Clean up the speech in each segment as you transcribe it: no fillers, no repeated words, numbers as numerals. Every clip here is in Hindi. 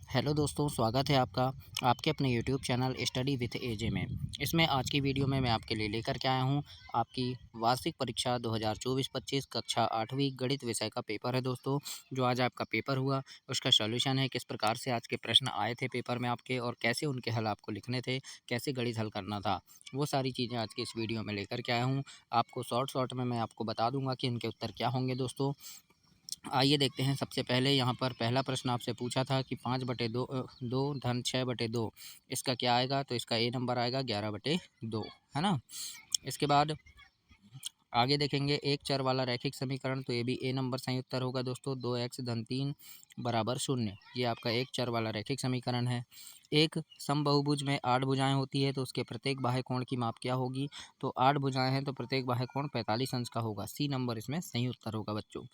हेलो दोस्तों, स्वागत है आपका आपके अपने यूट्यूब चैनल स्टडी विथ एजे में। इसमें आज की वीडियो में मैं आपके लिए लेकर के आया हूं आपकी वार्षिक परीक्षा 2024-25 कक्षा 8वीं गणित विषय का पेपर है दोस्तों। जो आज आपका पेपर हुआ उसका सॉल्यूशन है, किस प्रकार से आज के प्रश्न आए थे पेपर में आपके और कैसे उनके हल आपको लिखने थे, कैसे गणित हल करना था, वो सारी चीज़ें आज की इस वीडियो में लेकर के आया हूँ। आपको शॉर्ट में मैं आपको बता दूंगा कि इनके उत्तर क्या होंगे दोस्तों। आइए देखते हैं। सबसे पहले यहाँ पर पहला प्रश्न आपसे पूछा था कि 5/2 2 धन 6/2 इसका क्या आएगा, तो इसका ए नंबर आएगा 11/2, है ना। इसके बाद आगे देखेंगे एक चर वाला रैखिक समीकरण, तो ये भी ए नंबर सही उत्तर होगा दोस्तों। 2x धन 3 बराबर 0, ये आपका एक चर वाला रैखिक समीकरण है। एक समबाहुभुज में 8 भुजाएं होती है, तो उसके प्रत्येक बाह्य कोण की माप क्या होगी, तो 8 भुजाएं हैं तो प्रत्येक बाह्य कोण 45 अंश का होगा। सी नंबर इसमें सही उत्तर होगा बच्चों।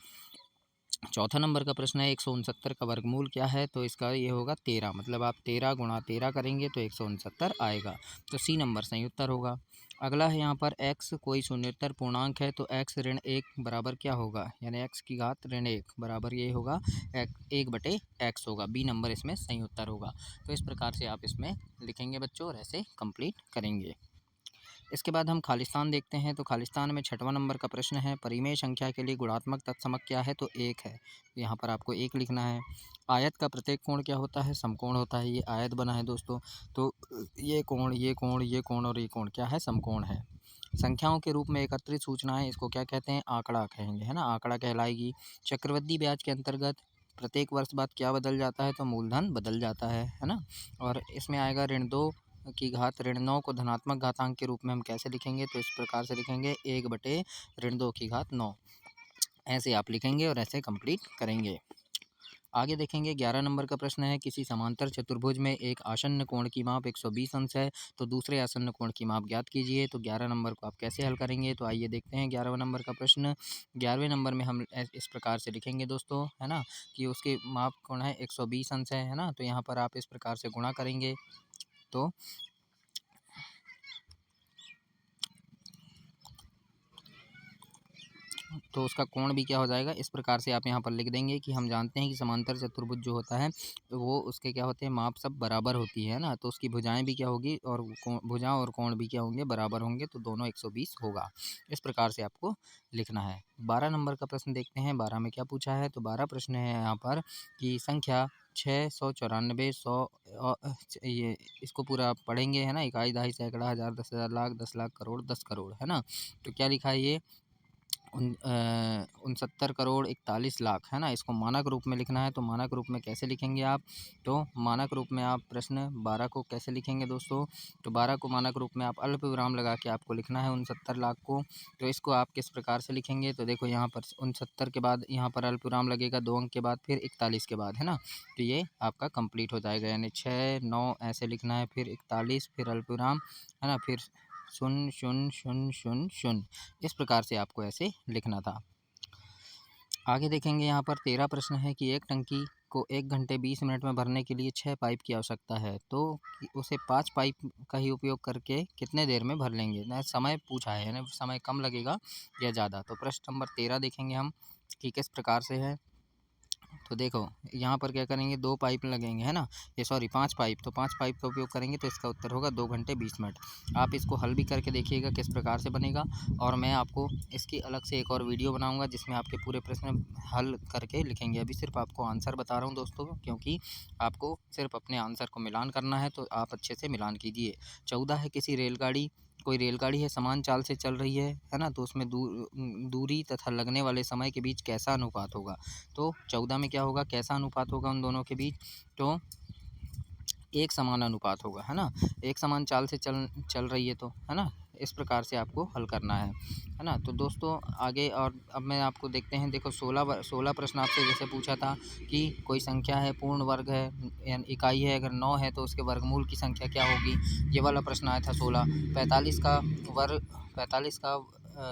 चौथा नंबर का प्रश्न है 169 का वर्गमूल क्या है, तो इसका ये होगा 13, मतलब आप 13 गुणा 13 करेंगे तो 169 आएगा, तो सी नंबर सही उत्तर होगा। अगला है यहाँ पर x कोई शून्योत्तर पूर्णांक है, तो x ऋण 1 बराबर क्या होगा, यानी x की घात ऋण 1 बराबर ये होगा 1/x होगा। बी नंबर इसमें सही उत्तर होगा। तो इस प्रकार से आप इसमें लिखेंगे बच्चों और ऐसे कंप्लीट करेंगे। इसके बाद हम खालिस्तान देखते हैं, तो खालिस्तान में छठवां नंबर का प्रश्न है परिमेय संख्या के लिए गुणात्मक तत्समक क्या है, तो 1 है। यहाँ पर आपको 1 लिखना है। आयत का प्रत्येक कोण क्या होता है, समकोण होता है। ये आयत बना है दोस्तों, तो ये कोण ये कोण ये कोण और ये कोण क्या है, समकोण है। संख्याओं के रूप में एकत्रित सूचनाएं, इसको क्या कहते हैं, आंकड़ा कहेंगे, है ना, आंकड़ा कहलाएगी। चक्रवृद्धि ब्याज के अंतर्गत प्रत्येक वर्ष बाद क्या बदल जाता है, तो मूलधन बदल जाता है ना। और इसमें आएगा ऋण 2 की घात ऋण 9 को धनात्मक घातांक के रूप में हम कैसे लिखेंगे, तो इस प्रकार से लिखेंगे 1/ऋण 2 की घात 9, ऐसे आप लिखेंगे और ऐसे कंप्लीट करेंगे। आगे देखेंगे 11 नंबर का प्रश्न है किसी समांतर चतुर्भुज में एक आसन्न कोण की माप 120 अंश है, तो दूसरे आसन्न कोण की माप ज्ञात कीजिए। तो 11 नंबर को आप कैसे हल करेंगे, तो आइए देखते हैं 11वें नंबर का प्रश्न। 11वें नंबर में हम इस प्रकार से लिखेंगे दोस्तों, है ना, कि उसके माप कोण है 120 अंश है ना। तो यहाँ पर आप इस प्रकार से गुणा करेंगे तो उसका कोण भी क्या हो जाएगा, इस प्रकार से आप यहाँ पर लिख देंगे कि हम जानते हैं कि समांतर चतुर्भुज जो होता है वो उसके क्या होते हैं, माप सब बराबर होती है ना, तो उसकी भुजाएं भी क्या होगी और भुजा और कोण भी क्या होंगे, बराबर होंगे, तो दोनों 120 होगा। इस प्रकार से आपको लिखना है। 12 नंबर का प्रश्न देखते हैं, 12 में क्या पूछा है, तो 12 प्रश्न है यहाँ पर कि संख्या 694 100 ये इसको पूरा आप पढ़ेंगे, है ना, इकाई दहाई सैकड़ा हज़ार 10,000 लाख 10 लाख करोड़ 10 करोड़, है ना। तो क्या लिखा है ये 69 करोड़ 41 लाख, है ना। इसको मानक रूप में लिखना है, तो मानक रूप में कैसे लिखेंगे आप, तो मानक रूप में आप प्रश्न 12 को कैसे लिखेंगे दोस्तों, तो 12 को मानक रूप में आप अल्प विराम लगा के आपको लिखना है 69 लाख को। तो इसको आप किस प्रकार से लिखेंगे, तो देखो यहाँ पर 69 के बाद यहाँ पर अल्प विराम लगेगा 2 अंक के बाद, फिर 41 के बाद, है ना। तो ये आपका कंप्लीट हो जाएगा, यानी 6 9 ऐसे लिखना है, फिर 41, फिर अल्प विराम, है ना, फिर शून्य शून्य शून्य शून्य शून्य, इस प्रकार से आपको ऐसे लिखना था। आगे देखेंगे यहाँ पर 13 प्रश्न है कि एक टंकी को 1 घंटे 20 मिनट में भरने के लिए 6 पाइप की आवश्यकता है, तो उसे 5 पाइप का ही उपयोग करके कितने देर में भर लेंगे, ना समय पूछा है, यानी समय कम लगेगा या ज़्यादा। तो प्रश्न नंबर 13 देखेंगे हम कि किस प्रकार से है। तो देखो यहाँ पर क्या करेंगे, 2 पाइप लगेंगे, है ना, ये सॉरी 5 पाइप, तो 5 पाइप का उपयोग करेंगे, तो इसका उत्तर होगा 2 घंटे 20 मिनट। आप इसको हल भी करके देखिएगा किस प्रकार से बनेगा, और मैं आपको इसकी अलग से एक और वीडियो बनाऊंगा जिसमें आपके पूरे प्रश्न हल करके लिखेंगे। अभी सिर्फ आपको आंसर बता रहा हूँ दोस्तों, क्योंकि आपको सिर्फ अपने आंसर को मिलान करना है, तो आप अच्छे से मिलान कीजिए। 14 है किसी रेलगाड़ी कोई रेलगाड़ी है समान चाल से चल रही है ना, तो उसमें दूरी तथा लगने वाले समय के बीच कैसा अनुपात होगा, तो 14 में क्या होगा, कैसा अनुपात होगा उन दोनों के बीच, तो एक समान अनुपात होगा, है ना, एक समान चाल से चल रही है, तो है ना, इस प्रकार से आपको हल करना है ना। तो दोस्तों आगे और अब मैं आपको देखते हैं, देखो 16 प्रश्न आपसे जैसे पूछा था कि कोई संख्या है पूर्ण वर्ग है, यानी इकाई है, अगर 9 है तो उसके वर्गमूल की संख्या क्या होगी, ये वाला प्रश्न आया था 16। 45 का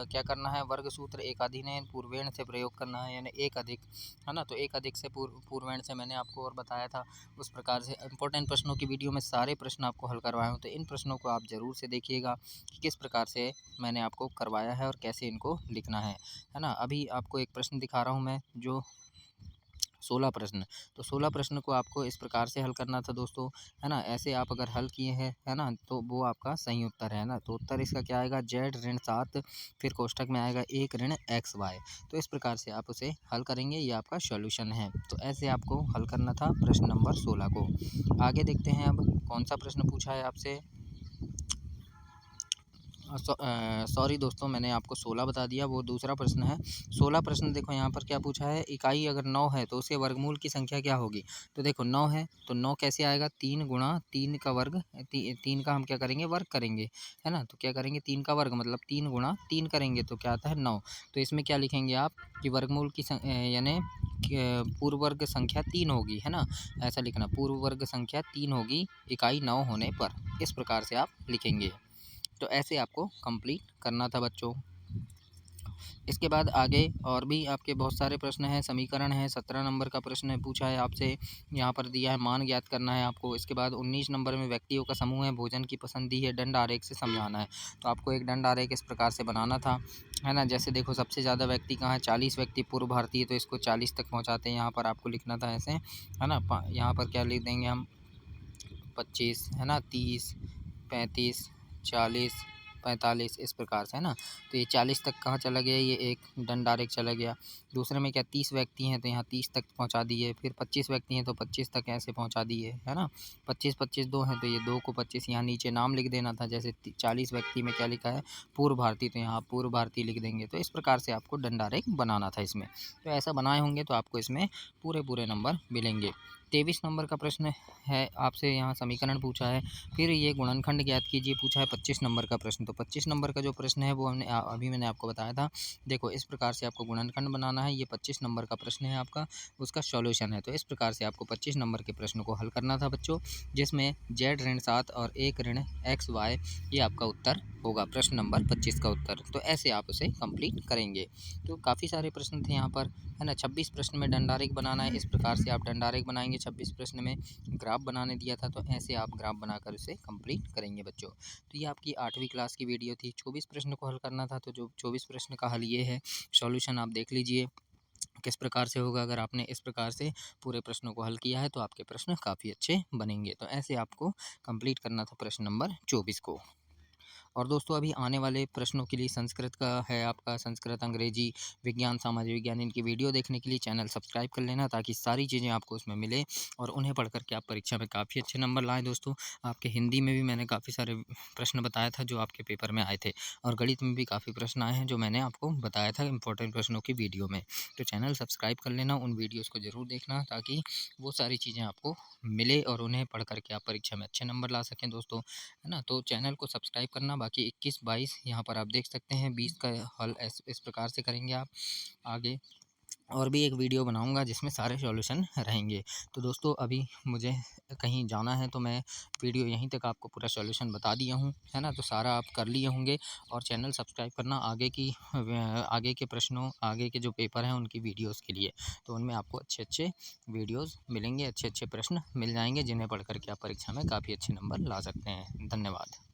क्या करना है, वर्ग सूत्र एकाधीन पूर्वेण से प्रयोग करना है, यानी एक अधिक, है ना, तो एक अधिक से पूर्वेण से मैंने आपको और बताया था। उस प्रकार से इंपॉर्टेंट प्रश्नों की वीडियो में सारे प्रश्न आपको हल करवाया हूँ, तो इन प्रश्नों को आप ज़रूर से देखिएगा कि किस प्रकार से मैंने आपको करवाया है और कैसे इनको लिखना है ना। अभी आपको एक प्रश्न दिखा रहा हूँ मैं, जो 16 प्रश्न। तो 16 प्रश्न को आपको इस प्रकार से हल करना था दोस्तों, है ना? ऐसे आप अगर हल किए हैं, है ना? तो वो आपका सही उत्तर है ना? तो उत्तर इसका क्या आएगा, Z ऋण 7, फिर कोष्ठक में आएगा 1 ऋण XY। तो इस प्रकार से आप उसे हल करेंगे, ये आपका सॉल्यूशन है। तो ऐसे आपको हल करना था प्रश्न नंबर 16 को। आगे देखते हैं अब कौन-सा प्रश्न पूछा है आपसे। सॉरी दोस्तों, मैंने आपको 16 बता दिया, वो दूसरा प्रश्न है। 16 प्रश्न देखो यहाँ पर क्या पूछा है, इकाई अगर 9 है तो उसके वर्गमूल की संख्या क्या होगी। तो देखो 9 है तो 9 कैसे आएगा, 3 गुणा 3 का वर्ग, 3 का हम क्या करेंगे, वर्ग करेंगे, है ना? तो क्या करेंगे, 3 का वर्ग मतलब 3 गुणा 3 करेंगे तो क्या आता है 9। तो इसमें क्या लिखेंगे आप कि वर्गमूल की यानी पूर्ण वर्ग संख्या 3 होगी, है ना? ऐसा लिखना, पूर्ण वर्ग संख्या 3 होगी इकाई 9 होने पर, इस प्रकार से आप लिखेंगे। तो ऐसे आपको कंप्लीट करना था बच्चों। इसके बाद आगे और भी आपके बहुत सारे प्रश्न हैं, समीकरण है। 17 नंबर का प्रश्न है, पूछा है आपसे, यहाँ पर दिया है मान ज्ञात करना है आपको। इसके बाद 19 नंबर में व्यक्तियों का समूह है, भोजन की पसंद है, दंड आरेख से समझाना है। तो आपको एक दंड आरेख इस प्रकार से बनाना था, है ना? जैसे देखो सबसे ज़्यादा व्यक्ति कहाँ है, 40 व्यक्ति पूर्व भारतीय, तो इसको 40 तक पहुँचाते हैं, यहाँ पर आपको लिखना था ऐसे, है ना? यहाँ पर क्या लिख देंगे हम, 25, है ना, 30, 35, 40, 45, इस प्रकार से, है ना? तो ये 40 तक कहाँ चला गया, ये एक दंड आरेख चला गया। दूसरे में क्या 30 व्यक्ति हैं तो यहाँ 30 तक पहुँचा दिए, फिर 25 व्यक्ति हैं तो 25 तक ऐसे पहुँचा दिए, है ना? 25 25 2 हैं तो ये 2 को 25, यहाँ नीचे नाम लिख देना था। जैसे 40 व्यक्ति में क्या लिखा है, पूर्व भारतीय, तो यहाँ पूर्व भारतीय लिख देंगे। तो इस प्रकार से आपको दंड आरेख बनाना था इसमें। तो ऐसा बनाए होंगे तो आपको इसमें पूरे नंबर मिलेंगे। 23 नंबर का प्रश्न है आपसे, यहाँ समीकरण पूछा है, फिर ये गुणनखंड ज्ञात कीजिए पूछा है 25 नंबर का प्रश्न। तो 25 नंबर का जो प्रश्न है वो हमने अभी मैंने आपको बताया था। देखो इस प्रकार से आपको गुणनखंड बनाना है, ये 25 नंबर का प्रश्न है आपका, उसका सॉल्यूशन है। तो इस प्रकार से आपको 25 नंबर के प्रश्न को हल करना था बच्चों, जिसमें Z ऋण 7 और 1 ऋण XY ये आपका उत्तर होगा, प्रश्न नंबर 25 का उत्तर। तो ऐसे आप उसे कंप्लीट करेंगे। तो काफ़ी सारे प्रश्न थे यहाँ पर, है ना? 26 प्रश्न में दंड आरेख बनाना है, इस प्रकार से आप दंड आरेख बनाएंगे। 26 प्रश्न में ग्राफ बनाने दिया था, तो ऐसे आप ग्राफ बनाकर उसे कंप्लीट करेंगे बच्चों। तो ये आपकी 8वीं क्लास की वीडियो थी, 24 प्रश्न को हल करना था। तो जो 24 प्रश्न का हल ये है, सॉल्यूशन आप देख लीजिए किस प्रकार से होगा। अगर आपने इस प्रकार से पूरे प्रश्नों को हल किया है तो आपके प्रश्न काफ़ी अच्छे बनेंगे। तो ऐसे आपको कंप्लीट करना था प्रश्न नंबर 24 को। और दोस्तों अभी आने वाले प्रश्नों के लिए संस्कृत का है आपका, संस्कृत, अंग्रेजी, विज्ञान, सामाजिक विज्ञान, इनकी वीडियो देखने के लिए चैनल सब्सक्राइब कर लेना, ताकि सारी चीज़ें आपको उसमें मिले और उन्हें पढ़ कर के आप परीक्षा में काफ़ी अच्छे नंबर लाएँ दोस्तों। आपके हिंदी में भी मैंने काफ़ी सारे प्रश्न बताया था जो आपके पेपर में आए थे, और गणित में भी काफ़ी प्रश्न आए हैं जो मैंने आपको बताया था इंपॉर्टेंट प्रश्नों की वीडियो में। तो चैनल सब्सक्राइब कर लेना, उन वीडियोज़ को ज़रूर देखना, ताकि वो सारी चीज़ें आपको मिले और उन्हें पढ़ कर के आप परीक्षा में अच्छे नंबर ला सकें दोस्तों, है ना? तो चैनल को सब्सक्राइब करना। बाकी 21, 22 यहाँ पर आप देख सकते हैं, 20 का हल इस प्रकार से करेंगे आप आगे। और भी एक वीडियो बनाऊंगा जिसमें सारे सॉल्यूशन रहेंगे। तो दोस्तों अभी मुझे कहीं जाना है, तो मैं वीडियो यहीं तक आपको पूरा सॉल्यूशन बता दिया हूँ, है ना? तो सारा आप कर लिए होंगे, और चैनल सब्सक्राइब करना आगे के प्रश्नों, आगे के जो पेपर हैं उनकी वीडियोज़ के लिए। तो उनमें आपको अच्छे अच्छे वीडियोज़ मिलेंगे, अच्छे अच्छे प्रश्न मिल जाएंगे, जिन्हें पढ़ कर के आप परीक्षा में काफ़ी अच्छे नंबर ला सकते हैं। धन्यवाद।